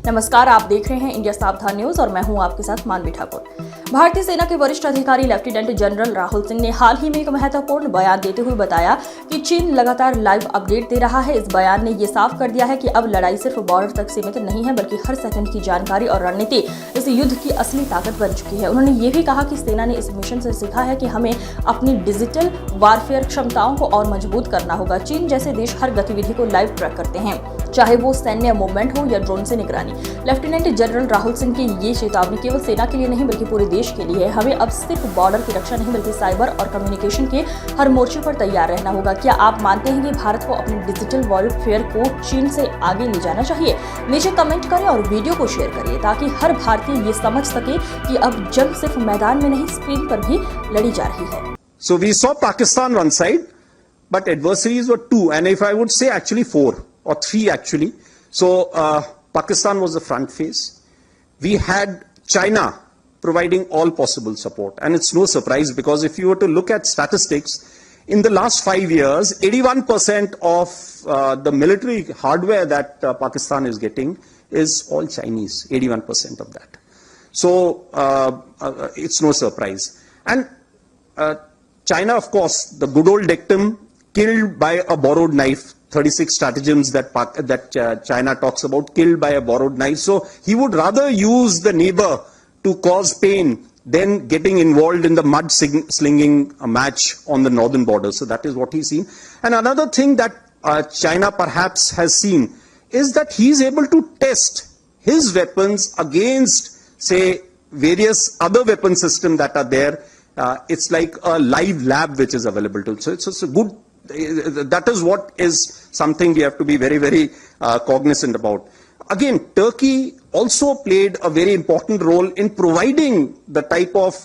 नमस्कार, आप देख रहे हैं इंडिया सावधान न्यूज और मैं हूं आपके साथ मानवी ठाकुर। भारतीय सेना के वरिष्ठ अधिकारी लेफ्टिनेंट जनरल राहुल सिंह ने हाल ही में एक महत्वपूर्ण बयान देते हुए बताया कि चीन लगातार लाइव अपडेट दे रहा है। इस बयान ने ये साफ कर दिया है कि अब लड़ाई सिर्फ बॉर्डर तक सीमित नहीं है, बल्कि हर सेकंड की जानकारी और रणनीति इस युद्ध की असली ताकत बन चुकी है। उन्होंने ये भी कहा कि सेना ने इस मिशन से सीखा है कि हमें अपनी डिजिटल वारफेयर क्षमताओं को और मजबूत करना होगा। चीन जैसे देश हर गतिविधि को लाइव ट्रैक करते हैं, चाहे वो सैन्य मूवमेंट हो या ड्रोन से निगरानी। लेफ्टिनेंट जनरल राहुल सिंह की ये चेतावनी केवल सेना के लिए नहीं बल्कि पूरे देश के लिए है। हमें अब सिर्फ बॉर्डर की रक्षा नहीं बल्कि साइबर और कम्युनिकेशन के हर मोर्चे पर तैयार रहना होगा। क्या आप मानते हैं कि भारत को अपनी डिजिटल वॉरफेयर को चीन से आगे ले जाना चाहिए? नीचे कमेंट करें और वीडियो को शेयर करिए ताकि हर भारतीय ये समझ सके कि अब जंग सिर्फ मैदान में नहीं स्क्रीन पर भी लड़ी जा रही है। So we saw Pakistan one side, but adversaries were two, and if I would say actually four or three actually. So Pakistan was the front face. We had China providing all possible support, and it's no surprise because if you were to look at statistics, in the last 5 years, 81% of the military hardware that Pakistan is getting is all Chinese, 81% of that. So it's no surprise. And China, of course, the good old dictum, killed by a borrowed knife, 36 stratagems that China talks about, killed by a borrowed knife. So he would rather use the neighbor to cause pain than getting involved in the mud slinging match on the northern border. So that is what he's seen. And another thing that China perhaps has seen is that he's able to test his weapons against, say, various other weapon systems that are there. It's like a live lab which is available to. So it's a good, that is what is something we have to be very, very cognizant about. Again, Turkey also played a very important role in providing the type of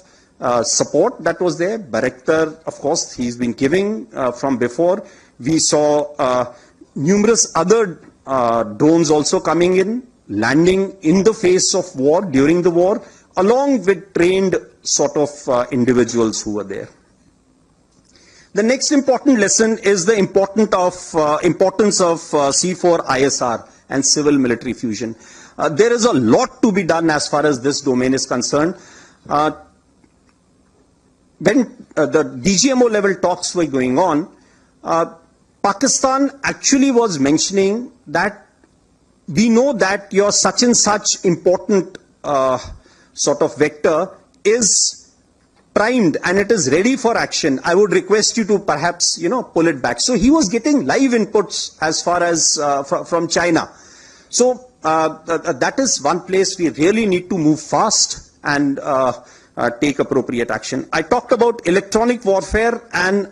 support that was there. Bayraktar, of course, he's been giving from before. We saw numerous other drones also coming in, landing in the face of war, during the war, along with trained sort of individuals who were there. The next important lesson is the importance of C4ISR and civil military fusion. There is a lot to be done as far as this domain is concerned. When the DGMO level talks were going on, Pakistan actually was mentioning that we know that your such and such important sort of vector is primed and it is ready for action. I would request you to perhaps, pull it back. So he was getting live inputs as far as from China. So that is one place we really need to move fast and take appropriate action. I talked about electronic warfare, and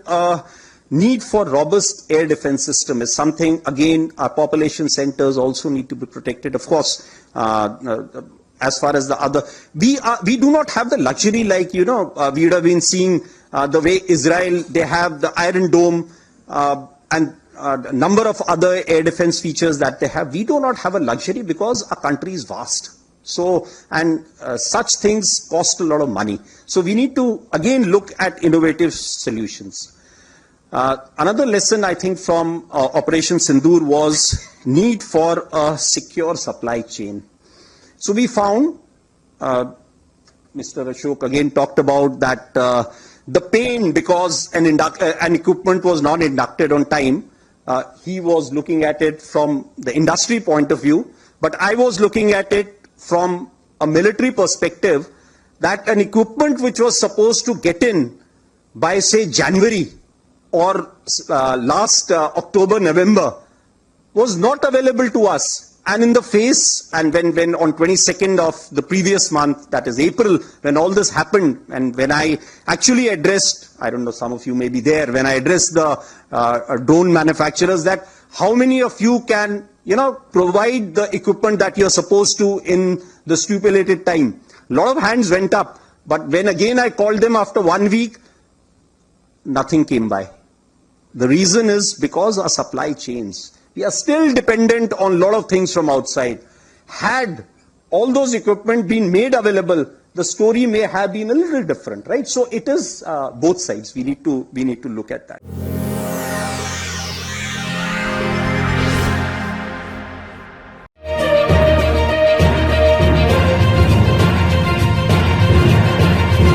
need for robust air defense system is something, again, our population centers also need to be protected. Of course, as far as the other, we do not have the luxury like, we would have been seeing the way Israel, they have the Iron Dome and a number of other air defense features that they have. We do not have a luxury because our country is vast. So, and such things cost a lot of money. So we need to again look at innovative solutions. Another lesson I think from Operation Sindoor was need for a secure supply chain. So we found, Mr. Ashok again talked about that the pain because an equipment was not inducted on time. He was looking at it from the industry point of view, but I was looking at it from a military perspective, that an equipment which was supposed to get in by, say, January or last October, November, was not available to us. And in the face, and when on 22nd of the previous month, that is April, when all this happened, and when I actually addressed, I don't know, some of you may be there, when I addressed the drone manufacturers that how many of you can, provide the equipment that you're supposed to in the stipulated time. A lot of hands went up, but when again I called them after 1 week, nothing came by. The reason is because our supply chains. We are still dependent on a lot of things from outside. Had all those equipment been made available, the story may have been a little different, right? So it is both sides. We need to look at that.